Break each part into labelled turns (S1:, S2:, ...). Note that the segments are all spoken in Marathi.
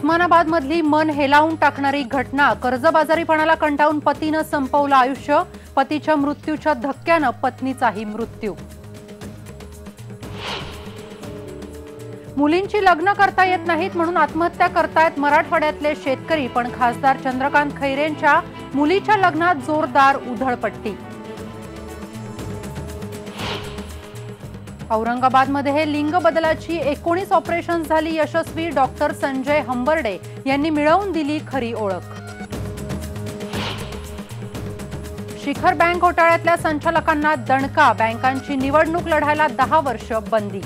S1: उस्मानाबादमधली मन हेलावून टाकणारी घटना। कर्जबाजारीपणाला कंटाळून पतीनं संपवलं आयुष्य। पतीच्या मृत्यूच्या धक्क्यानं पत्नीचाही मृत्यू। मुलींची लग्न करता येत नाहीत म्हणून आत्महत्या करतायत मराठवाड्यातले शेतकरी। पण खासदार चंद्रकांत खैरेंच्या मुलीच्या लग्नात जोरदार उधळपट्टी। औरंगाबादमध्ये हे लिंग बदलाची 19 ऑपरेशन झाली यशस्वी। डॉक्टर संजय हंबर्डे यांनी मिळवून दिली खरी ओळख। शिखर बँक घोटाळ्यातल्या संचालकांना दणका। बँकांची निवडणूक लढायला 10 वर्ष बंदी।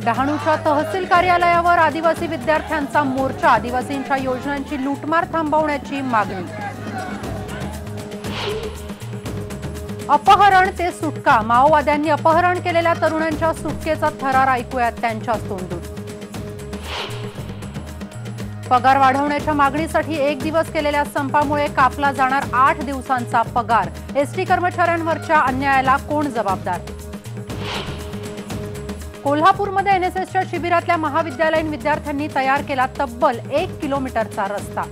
S1: डहाणूच्या तहसील कार्यालयावर आदिवासी विद्यार्थ्यांचा मोर्चा। आदिवासींच्या योजनांची लूटमार थांबवण्याची मागणी। अपहरण ते सुटका। माओवाद्यांनी अपहरण केलेल्या तरुणांच्या सुटकेचा थरार ऐकूयात त्यांच्याच तोंडून। पगार वाढवण्याच्या मागणीसाठी 1 दिवस केलेल्या संपामुळे कापला जाणार 8 दिवसांचा पगार। एसटी कर्मचाऱ्यांवरच्या अन्यायाला कोण जबाबदार? कोल्हापूरमध्ये एनएसएसच्या शिबिरातल्या महाविद्यालयीन विद्यार्थ्यांनी तयार केला तब्बल 1 किलोमीटरचा रस्ता।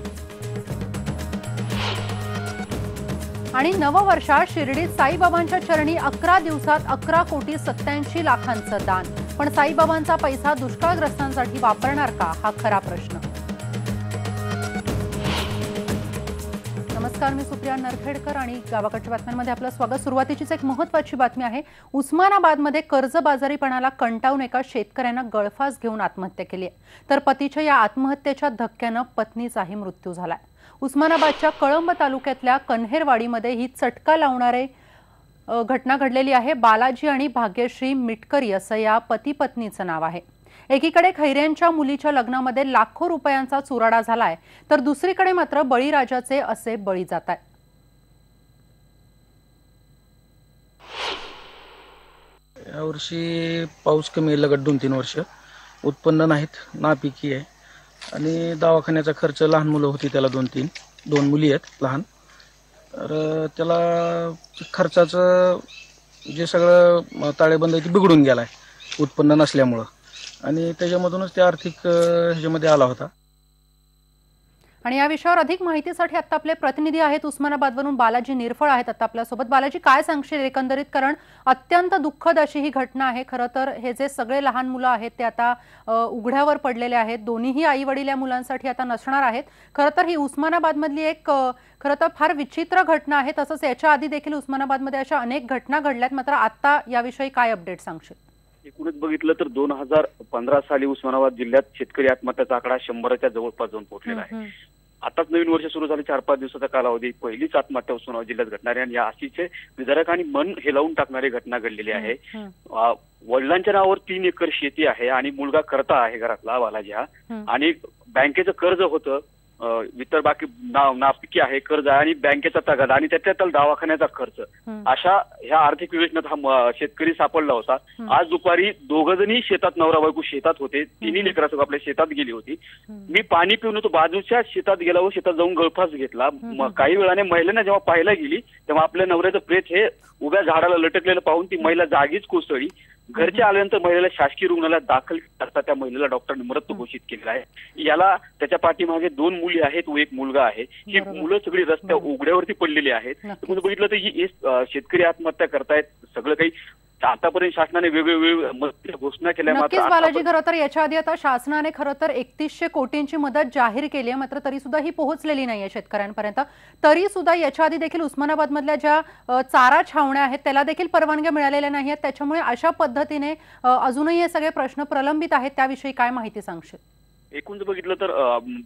S1: आणि नववर्षात शिर्डीत साईबाबांच्या चरणी 11 दिवसात 11,87,00,000 दान। पण साईबाबांचा पैसा दुष्काळग्रस्तांसाठी वापरणार का, हा खरा प्रश्न। नमस्कार, मी सुप्रिया नरखेडकर आणि गावाकडच्या बातम्यांमध्ये आपलं स्वागत। सुरुवातीचीच एक महत्त्वाची बातमी आहे। उस्मानाबादमध्ये कर्जबाजारीपणाला कंटाळून एका शेतकऱ्यानं गळफास घेऊन आत्महत्या केली आहे। तर पतीच्या या आत्महत्येच्या धक्क्यानं पत्नीचाही मृत्यू झालाय। उस्मानाबादच्या कळंब तालुक्यातल्या कन्हेरवाडीमध्ये ही चटका लावणारे घटना घडलेली आहे। बालाजी आणि भाग्यश्री मिटकरी असं या पती पत्नीचं नाव आहे। एकीकडे खैरेंच्या मुलीच्या लग्नामध्ये लाखो रुपयांचा चुराडा झालाय, तर दुसरीकडे मात्र बळीराजाचे असे बळी जात आहेत।
S2: यावर्षी पाऊस कमी आहे, लगत 2-3 वर्ष उत्पन्न नाहीत, नापिकी आहे आणि दवाखान्याचा खर्च, लहान मुलं होती त्याला 2 मुली आहेत लहान, तर त्याला खर्चाचं जे सगळं ताळेबंद आहे ते बिघडून गेलाय उत्पन्न नसल्यामुळं, आणि त्याच्यामधूनच ते आर्थिक ह्याच्यामध्ये आला होता।
S1: आणि या विषयावर अधिक माहितीसाठी आता आपले प्रतिनिधी आहेत उस्मानाबादवरून बालाजी निरफळ आहेत आता आपल्यासोबत। बालाजी, काय सांगशील एकंदरीत, कारण अत्यंत दुःखद अशी ही घटना आहे। खरं तर हे जे सगळे लहान मुलं आहेत ते आता उघड्यावर पडलेले आहेत। दोन्हीही आई वडील या मुलांसाठी आता नसणार आहेत। खरं तर ही उस्मानाबादमधली एक खरं तर फार विचित्र घटना आहे। तसंच याच्या आधी देखील उस्मानाबादमध्ये अशा अनेक घटना घडल्यात, मात्र आता याविषयी काय अपडेट सांगशील?
S3: एकूणच बघितलं तर 2015 साली उस्मानाबाद जिल्ह्यात शेतकरी आत्महत्याचा आकडा 100च्या जवळपास जाऊन पोहोचलेला आहे। आताच नवीन वर्ष सुरू झाले, 4-5 दिवसाचा कालावधी, पहिलीच आत्महत्या उस्मानाबाद जिल्ह्यात घडणारी आणि या आशीचे विदारक आणि मन हेलावून टाकणारी घटना घडलेली आहे। वडिलांच्या नावावर 3 एकर शेती आहे आणि मुलगा करता आहे घरातला बालाजी हा, आणि बँकेचं कर्ज होतं, इतर बाकी नापिकी आहे, कर्ज आहे आणि बँकेचा तगादा आणि त्यातल्या दवाखान्याचा खर्च, अशा ह्या आर्थिक विवेचनात हा शेतकरी सापडला होता। आज दुपारी दोघजणी शेतात, नवरा बायको शेतात होते, 3 लेकरांसोबत आपल्या शेतात गेली होती। मी पाणी पिऊन होतो, बाजूच्या शेतात गेला व शेतात जाऊन गळफास घेतला। काही वेळाने महिलेनं जेव्हा पाहायला गेली तेव्हा आपल्या नवऱ्याचं प्रेत हे उभ्या झाडाला लटकलेलं पाहून ती महिला जागीच कोसळली। घरचे आल्यानंतर महिलेला शासकीय रुग्णालयात दाखल करता त्या महिलेला डॉक्टरने मृत घोषित केलेला आहे। याला त्याच्या पाठीमागे 2 मुली आहेत व 1 मुलगा आहे। ही मुलं सगळी रस्त्या उघड्यावरती पडलेली आहेत। तुम्ही बघितलं तर ही शेतकरी आत्महत्या करतायत, सगळं काही आतापर्यंत शासनाने वेगवेगळे घोषणा केल्या।
S1: नक्कीच बालाजी, खरं तर याच्या आधी आता शासनाने खरं तर 3100 कोटींची मदत जाहीर केली आहे, मात्र तरी सुद्धा ही पोहोचलेली नाहीये शेतकऱ्यांपर्यंत। तरी सुद्धा याच्या आधी देखील उस्मानाबादमधल्या ज्या चारा छावण्या आहेत त्याला देखील परवानग्या मिळालेल्या नाहीत। त्याच्यामुळे अशा पद्धतीने अजूनही हे सगळे प्रश्न प्रलंबित आहेत, त्याविषयी काय माहिती सांगशील?
S3: एकूण बघितलं तर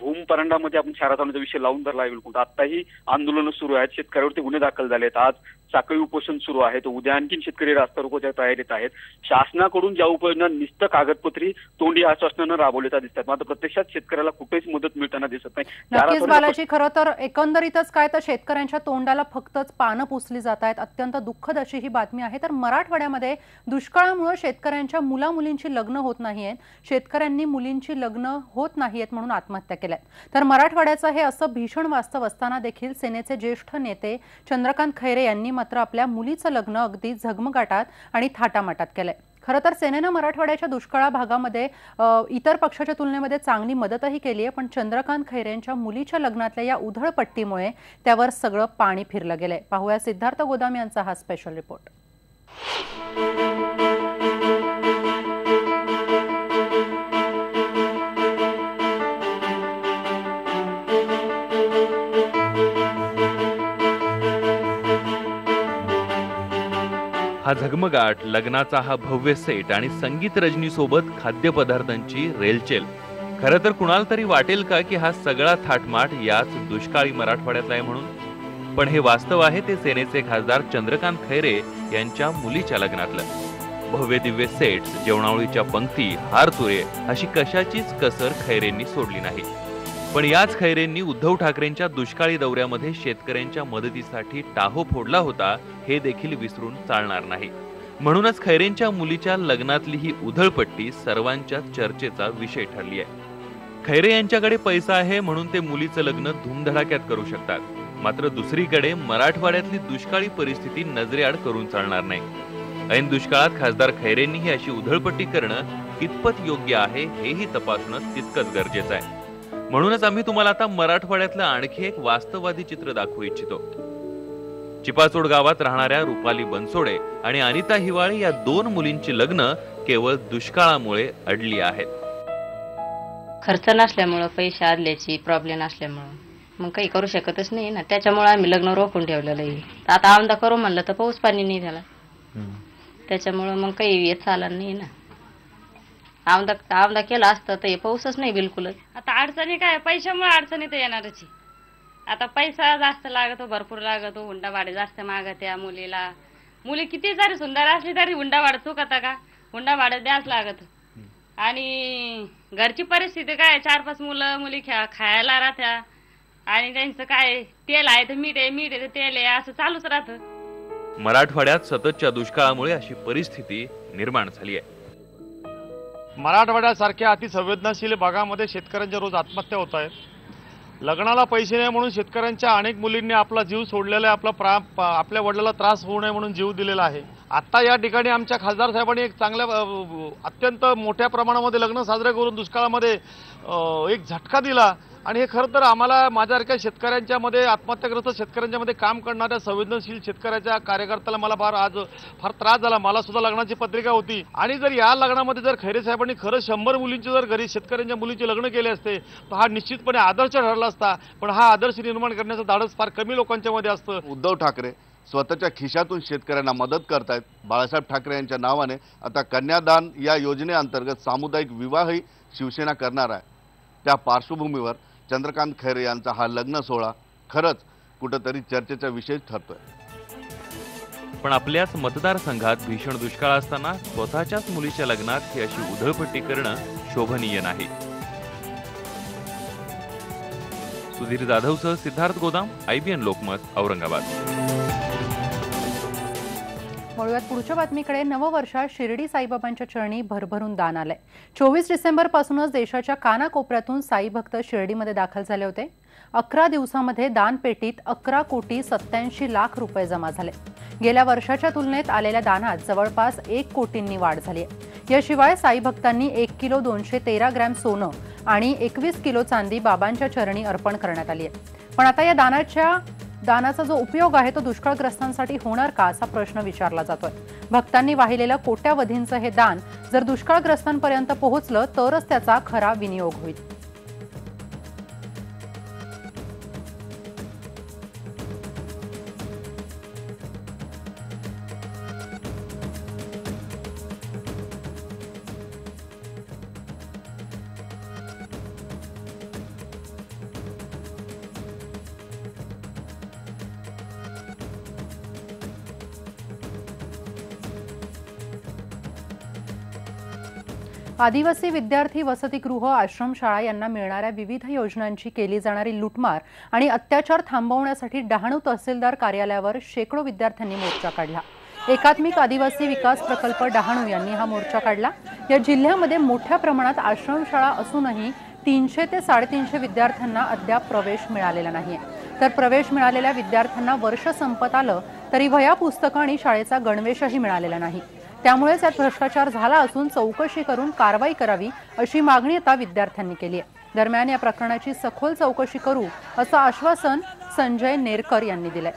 S3: भूम परंडामध्ये आपण चारा विषय लावून धरला आहे। बिलकुल आताही आंदोलनं सुरू आहेत, शेतकऱ्यावरती गुन्हे दाखल झालेत, आज साखळी उपोषण सुरू आहे, तर उद्या आणखी शेतकरी रास्ता रोकोच्या तयारीत आहेत। शासनाकडून ज्या उपाययोजना निस्त कागदपत्री तोंडी आश्वासनानं राबवलेल्या दिसतात, मात्र प्रत्यक्षात शेतकऱ्याला कुठेच मदत मिळताना दिसत नाही।
S1: नक्कीच बालाजी, खरं तर एकंदरीतच काय तर शेतकऱ्यांच्या तोंडाला फक्तच पानं पुसली जात आहेत। अत्यंत दुःखद अशी ही बातमी आहे। तर मराठवाड्यामध्ये दुष्काळामुळे शेतकऱ्यांच्या मुलामुलींची लग्न होत नाहीयेत, शेतकऱ्यांनी मुलींची लग्न होत नाहीयेत म्हणून आत्महत्या केल्यात। तर मराठवाड्याचं हे असं भीषण वास्तव असताना देखील सेनेचे ज्येष्ठ नेते चंद्रकांत खैरे यांनी मात्र आपल्या मुलीचं लग्न अगदी झगमगाटात आणि थाटामाटात केलंय। खरं तर सेनेनं मराठवाड्याच्या दुष्काळ भागामध्ये इतर पक्षाच्या तुलनेमध्ये चांगली मदतही केली आहे, पण चंद्रकांत खैरेंच्या मुलीच्या लग्नातल्या या उधळपट्टीमुळे त्यावर सगळं पाणी फिरलं गेलंय। पाहूया सिद्धार्थ गोदाम यांचा हा स्पेशल रिपोर्ट।
S4: हा झगमगाट, लग्नाचा हा भव्य सेट आणि संगीत रजनीसोबत खाद्यपदार्थांची रेलचेल। खरं तर कुणाला तरी वाटेल का की हा सगळा थाटमाट याच दुष्काळी मराठवाड्यातला आहे म्हणून, पण हे वास्तव आहे ते सेनेचे खासदार चंद्रकांत खैरे यांच्या मुलीच्या लग्नातलं। भव्य दिव्य सेट्स, जेवणावळीच्या पंक्ती, हारतुरे अशी कशाचीच कसर खैरेंनी सोडली नाही। पण याच खैरेंनी उद्धव ठाकरेंच्या दुष्काळी दौऱ्यामध्ये शेतकऱ्यांच्या मदतीसाठी टाहो फोडला होता हे देखील विसरून चालणार नाही। म्हणूनच खैरेंच्या मुलीच्या लग्नातली ही उधळपट्टी सर्वांच्या चर्चेचा विषय ठरली आहे। खैरे यांच्याकडे पैसा आहे म्हणून ते मुलीचं लग्न धूमधडाक्यात करू शकतात, मात्र दुसरीकडे मराठवाड्यातली दुष्काळी परिस्थिती नजरेआड करून चालणार नाही। ऐन दुष्काळात खासदार खैरेंनी ही अशी उधळपट्टी करणं कितपत योग्य आहे हेही तपासणं तितकंच गरजेचं आहे। म्हणूनच आम्ही तुम्हाला आता मराठवाड्यातलं आणखी एक वास्तववादी चित्र दाखवू इच्छितो। चिपाचोड गावात राहणाऱ्या रुपाली बनसोडे आणि अनिता हिवाळे या दोन मुलींची लग्न केवळ दुष्काळामुळे अडली आहेत।
S5: खर्च नसल्यामुळे, पैसे आदल्याची प्रॉब्लेम असल्यामुळे मग काही करू शकतच नाही ना, त्याच्यामुळे आम्ही लग्न रोखून ठेवलेलं आहे। आता आमदा करू म्हणलं तर पाऊस पाणी नाही झाला, त्याच्यामुळे मग काही येत चालणार नाही ना। आमदा केला असतं तर पाऊसच नाही बिलकुलच।
S6: आता अडचणी काय, पैशामुळे अडचणी तर येणारच। आता पैसा जास्त लागतो, भरपूर लागतो, हुंडा भाडे जास्त मागत या मुलीला। मुली किती जरी सुंदर असली तरी हुंडा भाडं चुकता का, हुंडा भाडं द्यास लागत। आणि घरची परिस्थिती काय, 4-5 मुलं मुली खायला राहत्या, आणि त्यांचं काय तेल आहे तर मीठ आहे, मीठ आहे तर तेल आहे, असं चालूच राहतं।
S4: मराठवाड्यात सततच्या दुष्काळामुळे अशी परिस्थिती निर्माण झाली आहे।
S7: मराठवाड्यासारख्या अतिसंवेदनशील भागामध्ये शेतकऱ्यांच्या रोज आत्महत्या होत आहेत। लग्नाला पैसे नाही म्हणून शेतकऱ्यांच्या अनेक मुलींनी आपला जीव सोडलेला आहे, आपल्या वडिलाला त्रास होऊ नये म्हणून जीव दिलेला आहे। आता या ठिकाणी आमच्या खासदार साहेबांनी एक चांगल्या अत्यंत मोठ्या प्रमाणामध्ये लग्न साजरे करून दुष्काळामध्ये एक झटका दिला, आणि हे खरं तर आम्हाला, माझ्यासारख्या शेतकऱ्यांच्या मध्ये, आत्महत्याग्रस्त शेतकऱ्यांच्या मध्ये काम करणाऱ्या संवेदनशील शेतकऱ्याच्या कार्यकर्त्याला मला फार त्रास झाला। मला सुद्धा लग्नाची पत्रिका होती, आणि जर या लग्नामध्ये जर खैरे साहेबांनी खरं 100 मुलींची जर घरी शेतकऱ्यांच्या मुलीचे लग्न केले असते तर हा निश्चितपणे आदर्श ठरला असता, पण हा आदर्श निर्माण करण्याचं धाडस फार कमी लोकांच्या मध्ये असतं।
S8: उद्धव ठाकरे स्वतःच्या खिशातून शेतकऱ्यांना मदत करतायत। बाळासाहेब ठाकरे यांच्या नावाने आता कन्यादान या योजनेअंतर्गत सामुदायिक विवाहही शिवसेना करणार आहे। त्या पार्श्वभूमीवर चंद्रकांत खैरे यांचा हा लग्न सोहळा खरंच कुठेतरी चर्चेचा विषय ठरतोय।
S4: पण आपल्याच मतदारसंघात भीषण दुष्काळ असताना स्वतःच्याच मुलीच्या लग्नात ही अशी उधळपट्टी करणं शोभनीय नाही। सुधीर जाधवसह सिद्धार्थ गोदाम, IBN लोकमत, औरंगाबाद।
S1: वळूयात पुढच्या बातमीकडे। नववर्षात शिर्डी साईबाबांच्या चरणी भरभरून दान आलंय। 24 डिसेंबर पासूनच देशाच्या कानाकोपऱ्यातून साई भक्त शिर्डीमध्ये दाखल झाले होते। 11 दिवसांमध्ये दानपेटीत 11,87,00,000 रुपये जमा झाले। गेल्या वर्षाच्या तुलनेत आलेल्या दानात जवळपास 1 कोटींनी वाढ झाली आहे। याशिवाय साई भक्तांनी 1 किलो 213 ग्रॅम सोनं आणि 21 किलो चांदी बाबांच्या चरणी अर्पण करण्यात आली आहे। पण आता या दानाचा जो उपयोग आहे तो दुष्काळग्रस्तांसाठी होणार का असा प्रश्न विचारला जातोय। भक्तांनी वाहिलेलं कोट्यावधींचं हे दान जर दुष्काळग्रस्तांपर्यंत पोहोचलं तरच त्याचा खरा विनियोग होईल। आदिवासी विद्यार्थी वसतिगृह, आश्रमशाळा यांना मिळणाऱ्या विविध योजनांची केली जाणारी लूटमार आणि अत्याचार थांबवण्यासाठी डहाणू तहसीलदार कार्यालयावर शेकडो विद्यार्थ्यांनी मोर्चा काढला। एकात्मिक आदिवासी विकास प्रकल्प डहाणू यांनी हा मोर्चा काढला। या जिल्ह्यामध्ये मोठ्या प्रमाणात आश्रमशाळा असूनही 300 ते 350 विद्यार्थ्यांना अद्याप प्रवेश मिळालेला नाहीये। तर प्रवेश मिळालेल्या विद्यार्थ्यांना वर्ष संपत आलं तरी वह्या, पुस्तकं आणि शाळेचा गणवेशही मिळालेला नाही। त्यामुळेच यात भ्रष्टाचार झाला असून चौकशी करून कारवाई करावी अशी मागणी आता विद्यार्थ्यांनी केली आहे। दरम्यान या प्रकरणाची सखोल चौकशी करू असं आश्वासन संजय नेरकर यांनी दिलंय।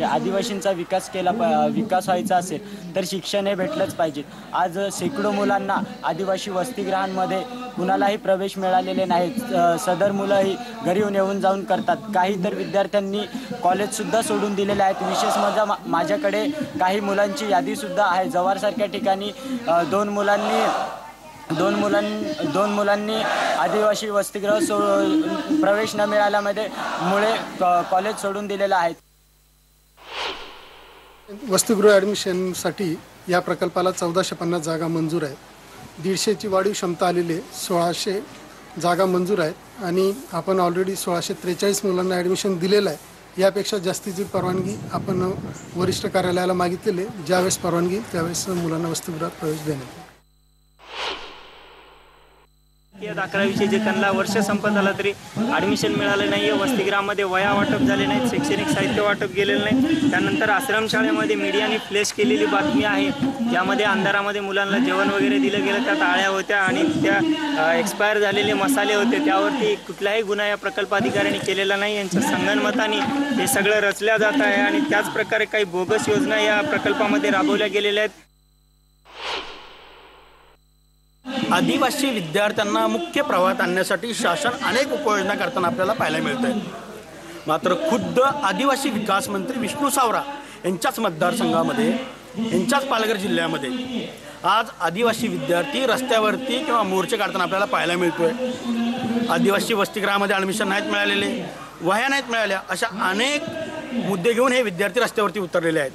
S9: आदिवासींचा विकास व्हायचा असेल तर शिक्षण हे भेटलंच पाहिजे। आज शेकडो मुलांना आदिवासी वसतिगृहांमध्ये कुणालाही प्रवेश मिळालेले नाहीत। सदर मुलंही घरी येऊन जाऊन करतात। काही तर विद्यार्थ्यांनी कॉलेजसुद्धा सोडून दिलेले आहेत। विशेष म्हणजे माझ्याकडे काही मुलांची यादीसुद्धा आहे। जव्हारसारख्या ठिकाणी दोन मुलांनी आदिवासी वसतिगृह प्रवेश न मिळाल्यामुळे कॉलेज सोडून दिलेलं आहे।
S10: वसतिगृह ॲडमिशनसाठी या प्रकल्पाला 1450 जागा मंजूर आहेत। 150ची वाढीव क्षमता आलेली आहे। 1600 जागा मंजूर आहेत आणि आपण ऑलरेडी 1643 मुलांना ॲडमिशन दिलेलं आहे। यापेक्षा जास्तीची परवानगी आपण वरिष्ठ कार्यालयाला मागितलेली आहे। ज्यावेळेस परवानगी त्यावेळेस मुलांना वसतिगृहात प्रवेश देण्यात येईल।
S9: 11वीचे जे त्यांना वर्ष संपत आलं तरी ॲडमिशन मिळालं नाही आहे। वसतिगृहामध्ये वया वाटप झाले नाहीत, शैक्षणिक साहित्य वाटप केलेलं नाही। त्यानंतर आश्रमशाळेमध्ये मीडियाने फ्लॅश केलेली बातमी आहे, ज्यामध्ये अंधारामध्ये मुलांना जेवण वगैरे दिलं गेलं। त्यात आळ्या होत्या आणि त्या एक्सपायर झालेले मसाले होते। त्यावरती कुठलाही गुन्हा या प्रकल्प अधिकाऱ्यांनी केलेला नाही। यांच्या संगनमताने हे सगळं रचल्या जात आहे आणि त्याच प्रकारे काही बोगस योजना या प्रकल्पामध्ये राबवल्या गेलेल्या आहेत।
S11: आदिवासी विद्यार्थ्यांना मुख्य प्रवाहात आणण्यासाठी शासन अनेक उपाययोजना करताना आपल्याला पाहायला मिळते। मात्र खुद्द आदिवासी विकास मंत्री विष्णू सावरा यांच्याच मतदारसंघामध्ये, यांच्याच पालघर जिल्ह्यामध्ये आज आदिवासी विद्यार्थी रस्त्यावरती किंवा मोर्चे काढताना आपल्याला पाहायला मिळतोय। आदिवासी वसतिगृहामध्ये ॲडमिशन नाहीत मिळालेले, वह्या नाहीत मिळाल्या, अशा अनेक मुद्दे घेऊन हे विद्यार्थी रस्त्यावरती उतरलेले आहेत।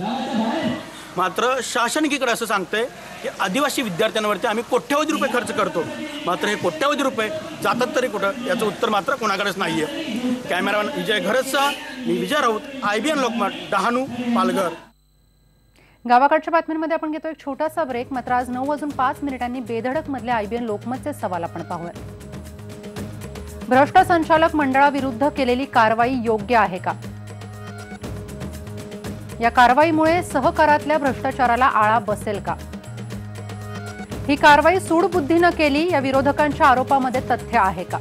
S11: मात्र शासन एकीकडे असं सांगतंय की आदिवासी विद्यार्थ्यांवरती आम्ही कोट्यवधी रुपये खर्च करतो, मात्र हे कोट्यवधी रुपये जातात तरी कुठं, याचं उत्तर मात्र कोणाकडेच नाही आहे। कॅमेरामॅन विजय घरतसह मी विजय राऊत, IBN लोकमत, डहाणू, पालघर।
S1: गावाकडच्या बातम्यांमध्ये आपण घेतो एक छोटासा ब्रेक। मात्र आज 9:05 बेधडक मधले IBN लोकमतचे सवाल आपण पाहूया। भ्रष्ट संचालक मंडळाविरुद्ध केलेली कारवाई योग्य आहे का? या कारवाईमुळे सहकारातल्या भ्रष्टाचाराला आळा बसेल का? ही कारवाई सूडबुद्धीनं केली या विरोधकांच्या आरोपामध्ये तथ्य आहे का?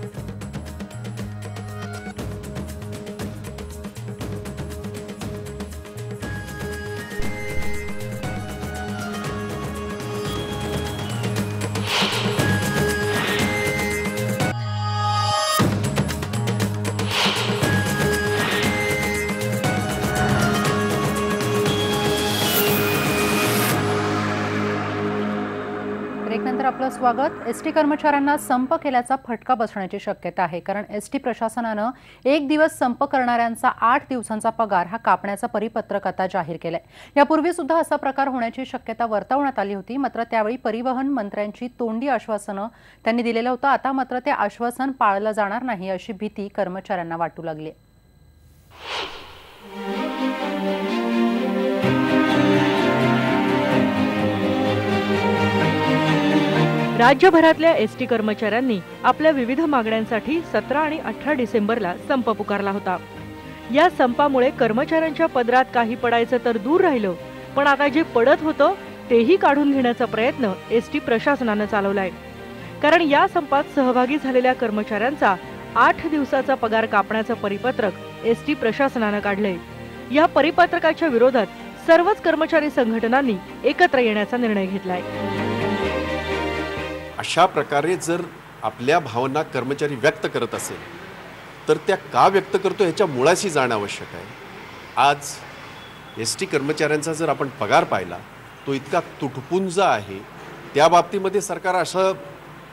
S1: ब्रेकनंतर आपलं स्वागत। एसटी कर्मचाऱ्यांना संप केल्याचा फटका बसण्याची शक्यता आहे, कारण एसटी प्रशासनानं 1 दिवस संप करणाऱ्यांचा 8 दिवसांचा पगार हा कापण्याचा परिपत्रक आता जाहीर केलंय। यापूर्वी सुद्धा असा प्रकार होण्याची शक्यता वर्तवण्यात आली होती, मात्र त्यावेळी परिवहन मंत्र्यांची तोंडी आश्वासनं त्यांनी दिलेलं होतं। आता मात्र ते आश्वासन पाळलं जाणार नाही अशी भीती कर्मचाऱ्यांना वाटू लागली आहे।
S12: राज्यभरातल्या एसटी कर्मचाऱ्यांनी आपल्या विविध मागण्यांसाठी 17 आणि 18 डिसेंबरला संप पुकारला होता। या संपामुळे कर्मचाऱ्यांच्या पदरात काही पडायचं तर दूर राहिलं, पण आता जे पडत होतं तेही काढून घेण्याचा प्रयत्न एसटी प्रशासनानं चालवलाय। कारण या संपात सहभागी झालेल्या कर्मचाऱ्यांचा 8 दिवसाचा पगार कापण्याचं परिपत्रक एसटी प्रशासनानं काढलंय। या परिपत्रकाच्या विरोधात सर्वच कर्मचारी संघटनांनी एकत्र येण्याचा निर्णय घेतलाय।
S13: अशा प्रकारे जर आपल्या भावना कर्मचारी व्यक्त करत असेल तर त्या का व्यक्त करतो ह्याच्या मुळाशी जाणं आवश्यक आहे। आज एसटी कर्मचाऱ्यांचा जर आपण पगार पाहिला तो इतका तुटपुंज आहे, त्या बाबतीमध्ये सरकार असं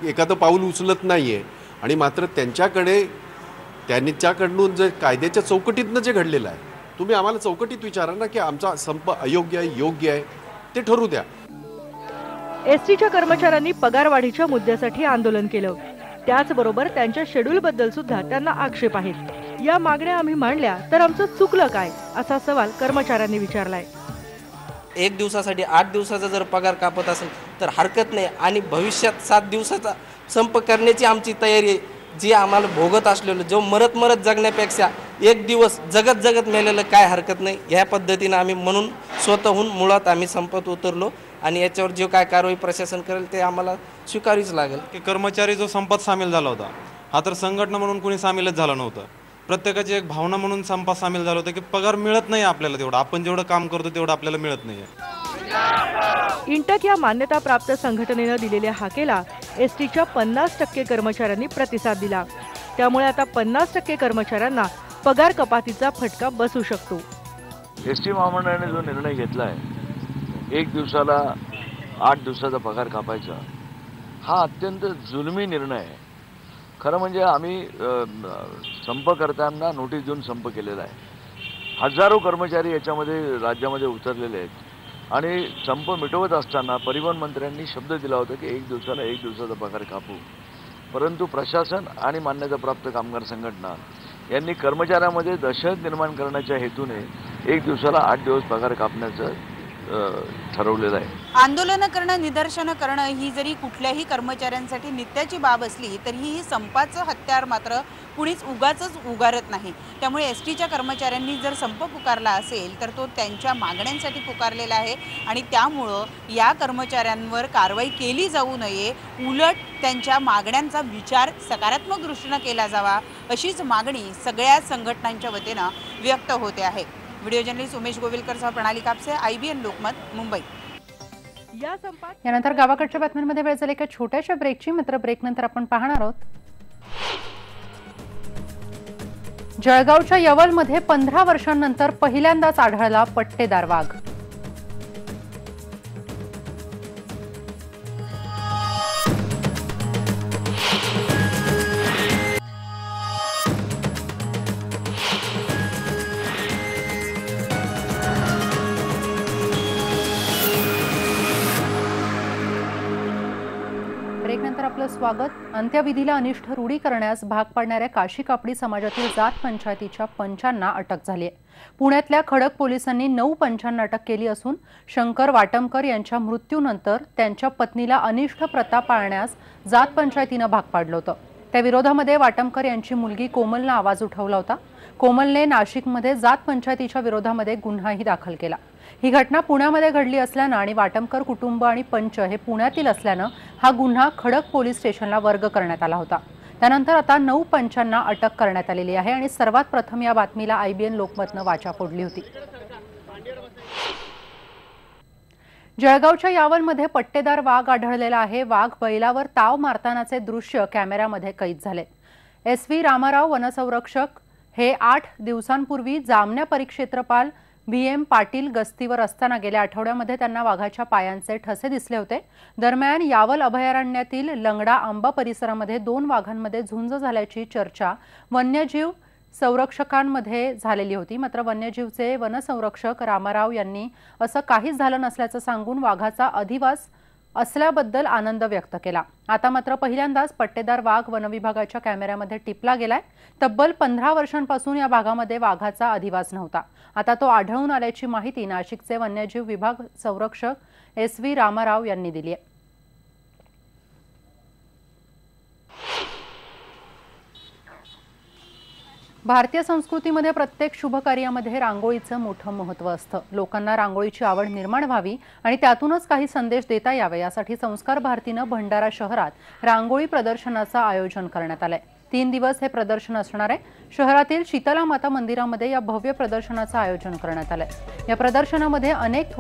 S13: एखादं पाऊल उचलत नाहीये आणि मात्र त्यांच्याकडून जे कायद्याच्या चौकटीतनं जे घडलेलं आहे, तुम्ही आम्हाला चौकटीत विचारा ना की आमचा संप अयोग्य आहे योग्य आहे ते ठरू द्या।
S12: एसटीच्या कर्मचाऱ्यांनी पगारवाढीच्या मुद्द्यासाठी आंदोलन केलं, त्याचबरोबर त्यांच्या शेड्यूल बद्दल सुद्धा त्यांना आक्षेप आहेत। या मागण्या आम्ही मांडल्या तर आमचं चुकलं काय असा सवाल कर्मचाऱ्यांनी विचारलाय।
S14: 1 दिवसासाठी 8 दिवसाचा जर पगार कापत असेल तर हरकत नाही आणि भविष्यात 7 दिवसाचा संप करण्याची आमची तयारी आहे। जी आम्हाला भोगत असलेलं जो मरत जगण्यापेक्षा एक दिवस जगत जगत मेलेलं काय हरकत नाही, ह्या पद्धतीनं आम्ही म्हणून स्वतःहून मुळात आम्ही संपात उतरलो आणि याच्यावर जे काय कारवाई प्रशासन करेल ते आम्हाला स्वीकारावीच लागेल.
S15: की कर्मचारी जो संपात सामील झाला होता हा तर संघटना म्हणून कोणी सामीलच झालं नव्हतं. प्रत्येकाची एक भावना म्हणून संपात सामील झालं होतं की पगार मिळत नाही आपल्याला तेवढं, आपण जेवढं काम करतो तेवढं आपल्याला मिळत नाही.
S12: इंटक या मान्यताप्राप्त संघटनेनं दिलेल्या हाकेला एसटीच्या 50% कर्मचाऱ्यांनी प्रतिसाद दिला. त्यामुळे आता 50% कर्मचाऱ्यांना पगार कपातीचा फटका बसू शकतो.
S16: एसटी महामंडळाने जो निर्णय घेतला आहे 1 दिवसाला 8 दिवसाचा पगार कापायचा, हा अत्यंत जुलमी निर्णय आहे. खरं म्हणजे आम्ही संप करताना नोटीस देऊन संप केलेला आहे. हजारो कर्मचारी याच्यामध्ये राज्यामध्ये उतरलेले आहेत आणि संप मिटवत असताना परिवहन मंत्र्यांनी शब्द दिला होता की 1 दिवसाला 1 दिवसाचा पगार कापू. परंतु प्रशासन आणि मान्यताप्राप्त कामगार संघटना यांनी कर्मचाऱ्यामध्ये दहशत निर्माण करण्याच्या हेतूने 1 दिवसाला 8 दिवस पगार कापण्याचं ठरवलेलं आहे.
S17: आंदोलनं करणं, निदर्शनं करणं ही जरी कुठल्याही कर्मचाऱ्यांसाठी नित्याची बाब असली तरीही ही संपाचं हत्यार मात्र कुणीच उगाचच उगारत नाही. त्यामुळे एसटीच्या कर्मचाऱ्यांनी जर संप पुकारला असेल तर तो त्यांच्या मागण्यांसाठी पुकारलेला आहे आणि त्यामुळं या कर्मचाऱ्यांवर कारवाई केली जाऊ नये, उलट त्यांच्या मागण्यांचा विचार सकारात्मक दृष्टीनं केला जावा अशीच मागणी सगळ्या संघटनांच्या वतीनं व्यक्त होते आहे. व्हिडिओ जर्नलिस्ट उमेश गोविलकरसह प्रणाली कापसे, IBN लोकमत, मुंबई.
S1: यानंतर गावाकडच्या बातम्यांमध्ये वेळ झाली एका छोट्याशा ब्रेकची. मात्र ब्रेकनंतर आपण पाहणार आहोत जळगावच्या यवलमध्ये 15 वर्षांनंतर पहिल्यांदाच आढळला पट्टेदार वाघ. ब्रेकनंतर आपलं स्वागत. अंत्यविधीला अनिष्ट रूढी करण्यास भाग पाडणाऱ्या काशी कापडी समाजातील जात पंचायतीच्या पंचांना अटक झाली आहे. पुण्यातल्या खडक पोलिसांनी 9 पंचांना अटक केली असून शंकर वाटमकर यांच्या मृत्यूनंतर त्यांच्या पत्नीला अनिष्ट प्रथा पाळण्यास जात पंचायतीनं भाग पाडलं होतं. त्या विरोधामध्ये वाटमकर यांची मुलगी कोमलनं आवाज उठवला होता. कोमलने नाशिकमध्ये जात पंचायतीच्या विरोधामध्ये गुन्हाही दाखल केला. ही घटना पुण्यामध्ये घडली असल्यानं आणि वाटमकर कुटुंब आणि पंच हे पुण्यातील असल्यानं हा गुन्हा खडक पोलीस स्टेशनला वर्ग करण्यात आला होता. त्यानंतर आता 9 पंचांना अटक करण्यात आलेली आहे आणि सर्वात प्रथम या बातमीला IBN लोकमतनं वाचा फोडली होती. जळगावच्या यावलमध्ये पट्टेदार वाघ आढळलेला आहे. वाघ बैलावर ताव मारतानाचे दृश्य कॅमेऱ्यामध्ये कैद झाले. SV रामाराव वनसंरक्षक हे 8 दिवसांपूर्वी जामण्या परिक्षेत्रपाल BM पाटील गस्तीवर असताना गेल्या आठवड्यामध्ये त्यांना वाघाच्या पायांचे ठसे दिसले होते. दरम्यान यावल अभयारण्यातील लंगडा आंबा परिसरामध्ये 2 वाघांमध्ये झुंज झाल्याची चर्चा वन्यजीव संरक्षकांमध्ये झालेली होती. मात्र वन्यजीवचे वनसंरक्षक रामाराव यांनी असं काहीच झालं नसल्याचं सांगून वाघाचा अधिवास असल्याबद्दल आनंद व्यक्त केला. आता मात्र पहिल्यांदाच पट्टेदार वाघ वनविभागाच्या कॅमेऱ्यामध्ये टिपला गेलाय. तब्बल 15 वर्षांपासून या भागामध्ये वाघाचा अधिवास नव्हता. आता तो आढळून आल्याची माहिती नाशिकचे वन्यजीव विभाग संरक्षक SV रामाराव यांनी दिली आहे. भारतीय संस्कृतीमध्ये प्रत्येक शुभ कार्यामध्ये रांगोळीचं मोठं महत्त्व असतं. लोकांना रांगोळीची आवड निर्माण व्हावी आणि त्यातूनच काही संदेश देता यावे यासाठी संस्कार भारतीनं भंडारा शहरात रांगोळी प्रदर्शनाचं आयोजन करण्यात आलंय. 3 दिवस हे प्रदर्शन असणार आहे. शहरातील शीतला माता मंदिरामध्ये या भव्य प्रदर्शनाचं आयोजन करण्यात आलंय. या प्रदर्शनामध्ये अनेक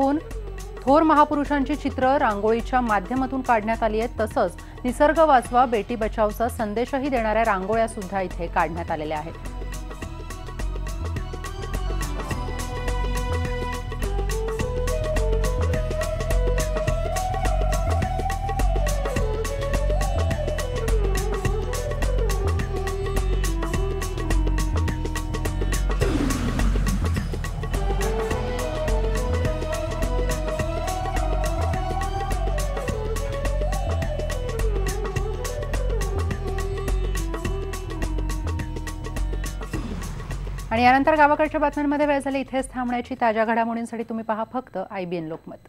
S1: थोर महापुरुषांची चित्र रांगोळीच्या माध्यमातून काढण्यात आली आहेत. तसंच निसर्ग वाचवा बेटी बचावचा संदेशही देणाऱ्या रांगोळ्या सुद्धा इथे काढण्यात आलेल्या आहेत. आणि यानंतर गावाकडच्या बातम्यांमध्ये वेळ झाली इथेच थांबण्याची. ताज्या घडामोडींसाठी तुम्ही पहा फक्त IBN लोकमत.